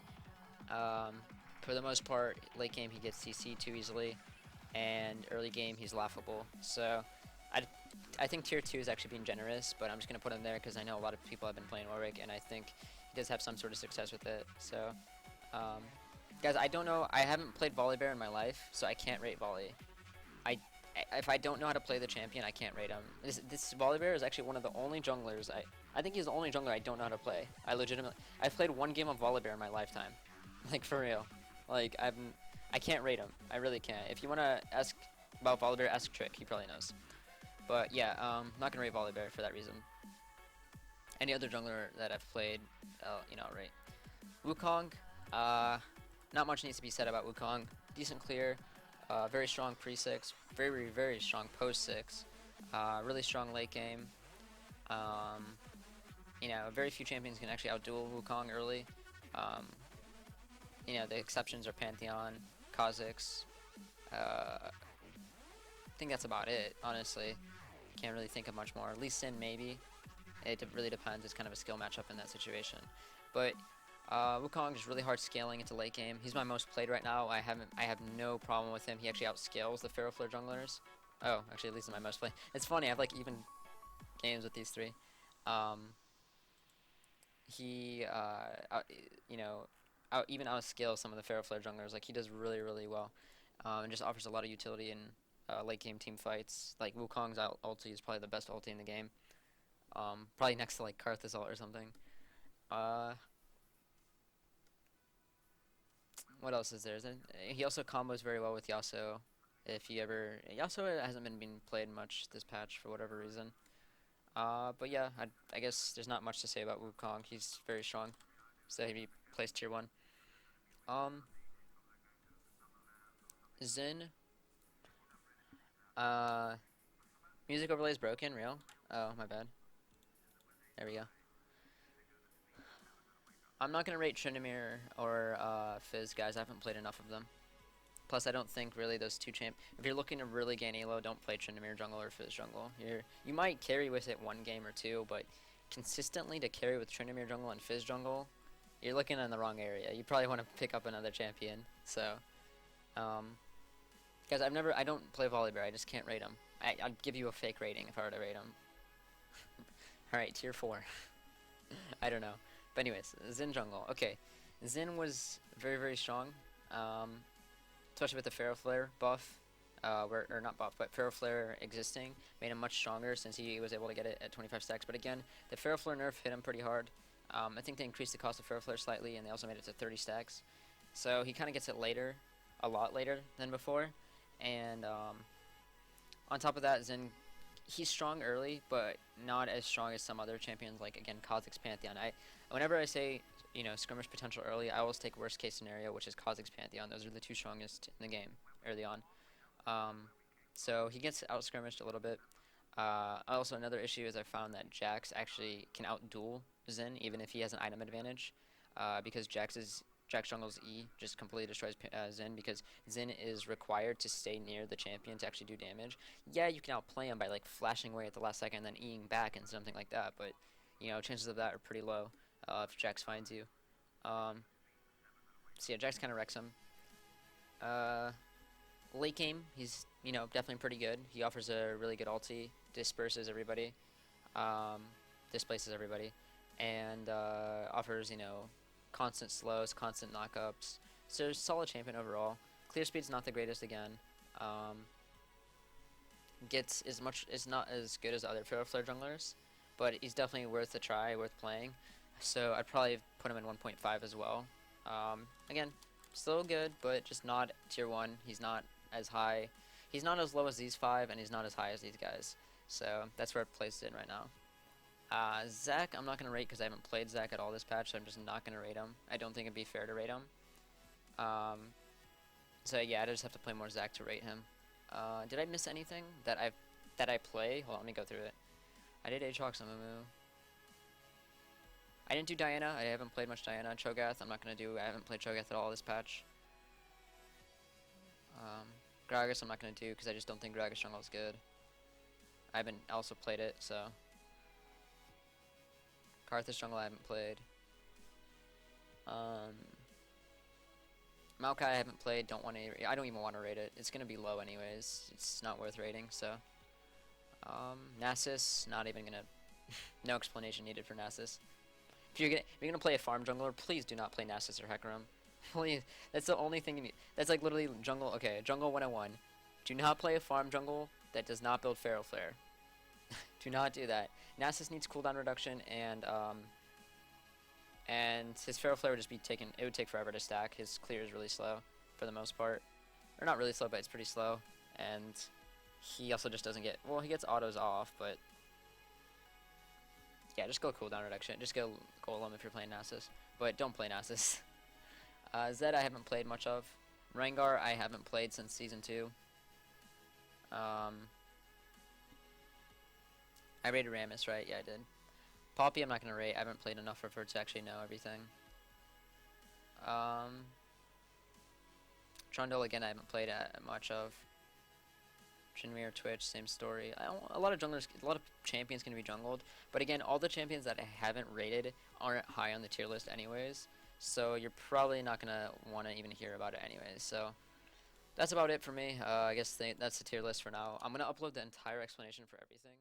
for the most part, late game he gets CC too easily. And early game he's laughable. So I think tier 2 is actually being generous, but I'm just going to put him there because I know a lot of people have been playing Warwick and I think he does have some sort of success with it. So guys, I don't know, I haven't played Volley Bear in my life, so I can't rate Volley. if I don't know how to play the champion, I can't rate him. This Volibear is actually one of the only junglers I think he's the only jungler I don't know how to play. I've played one game of Volibear in my lifetime, like for real. Like I can't rate him. I really can't. If you wanna ask about Volibear, ask Trick. He probably knows. But yeah, not gonna rate Volibear for that reason. Any other jungler that I've played, I'll rate. Wukong, not much needs to be said about Wukong. Decent clear, very strong pre-6, very, very strong post-6, really strong late game. Very few champions can actually outduel Wukong early. The exceptions are Pantheon, Kha'zix. I think that's about it, honestly. Can't really think of much more. At least Xin, maybe. It really depends. It's kind of a skill matchup in that situation. But Wukong is really hard scaling into late game. He's my most played right now. I have no problem with him. He actually outscales the Feral Flare junglers. Oh, actually, at least my most played. It's funny. I have like even games with these three. He even outscales some of the Feral Flare junglers. Like he does really, really well, and just offers a lot of utility in late game team fights. Like Wukong's ulti is probably the best ulti in the game. Probably next to like Karthus ult or something. What else is there? He also combos very well with Yasuo. Yasuo hasn't been being played much this patch for whatever reason. But yeah, I guess there's not much to say about Wukong. He's very strong. So he plays tier 1. Xin. Music overlay is broken, real? Oh, my bad. There we go. I'm not gonna rate Tryndamere or Fizz, guys. I haven't played enough of them. Plus, I don't think really those two if you're looking to really gain elo, don't play Tryndamere jungle or Fizz jungle. You might carry with it one game or two, but consistently to carry with Tryndamere jungle and Fizz jungle, you're looking in the wrong area. You probably want to pick up another champion. So, guys, I don't play Volibear. I just can't rate him. I'd give you a fake rating if I were to rate him. All right, tier 4. I don't know. But anyways, Xin jungle. Okay, Xin was very, very strong, especially with the Feral Flare buff, or not buff, but Feral Flare existing made him much stronger since he was able to get it at 25 stacks. But again, the Feral Flare nerf hit him pretty hard. I think they increased the cost of Feral Flare slightly, and they also made it to 30 stacks. So he kind of gets it later, a lot later than before. And on top of that, Xin, he's strong early, but not as strong as some other champions, like, again, Kha'Zix Pantheon. Whenever I say, skirmish potential early, I always take worst case scenario, which is Kha'Zix Pantheon. Those are the two strongest in the game early on. So he gets out skirmished a little bit. Also, another issue is I found that Jax actually can outduel Xin, even if he has an item advantage, because Jax jungle's E just completely destroys Xin, because Xin is required to stay near the champion to actually do damage. Yeah, you can outplay him by like flashing away at the last second and then Eing back and something like that, but chances of that are pretty low if Jax finds you. So yeah, Jax kind of wrecks him. Late game, he's definitely pretty good. He offers a really good ulti, disperses everybody, displaces everybody, and offers constant slows, constant knockups. So solid champion overall. Clear speed's not the greatest again. Is not as good as other Feral Flare junglers, but he's definitely worth a try, worth playing. So I'd probably put him in 1.5 as well. Again, still good, but just not tier 1. He's not as high. He's not as low as these 5, and he's not as high as these guys. So that's where I've placed it right now. Zac, I'm not going to rate because I haven't played Zac at all this patch, so I'm just not going to rate him. I don't think it'd be fair to rate him. So yeah, I just have to play more Zac to rate him. Did I miss anything that I play? Hold on, let me go through it. I did Aatrox, Amumu. I didn't do Diana. I haven't played much Diana. Cho'Gath, I haven't played Cho'Gath at all this patch. Gragas, I'm not going to do because I just don't think Gragas jungle is good. I haven't also played it, so. Karthus jungle I haven't played. Maokai I haven't played. I don't even want to rate it. It's gonna be low anyways. It's not worth rating. So, Nasus, not even gonna. No explanation needed for Nasus. If you're gonna play a farm jungler, please do not play Nasus or Hecarim. Please, that's the only thing you need. That's like literally jungle. Okay, jungle 101. Do not play a farm jungle that does not build Feral Flare. Do not do that. Nasus needs cooldown reduction, and his Feral Flare would just be taken. It would take forever to stack. His clear is really slow for the most part, or not really slow, but it's pretty slow. And he also just doesn't get. Well, he gets autos off, but yeah, just go cooldown reduction. Just go Golem if you're playing Nasus, but don't play Nasus. Zed I haven't played much of. Rengar I haven't played since Season 2. I rated Rammus, right? Yeah, I did. Poppy I'm not going to rate. I haven't played enough of her to actually know everything. Trundle, again, I haven't played much of. Shinmir, Twitch, same story. A lot of junglers, a lot of champions can be jungled. But again, all the champions that I haven't rated aren't high on the tier list anyways. So you're probably not going to want to even hear about it anyways. So that's about it for me. I guess that's the tier list for now. I'm going to upload the entire explanation for everything.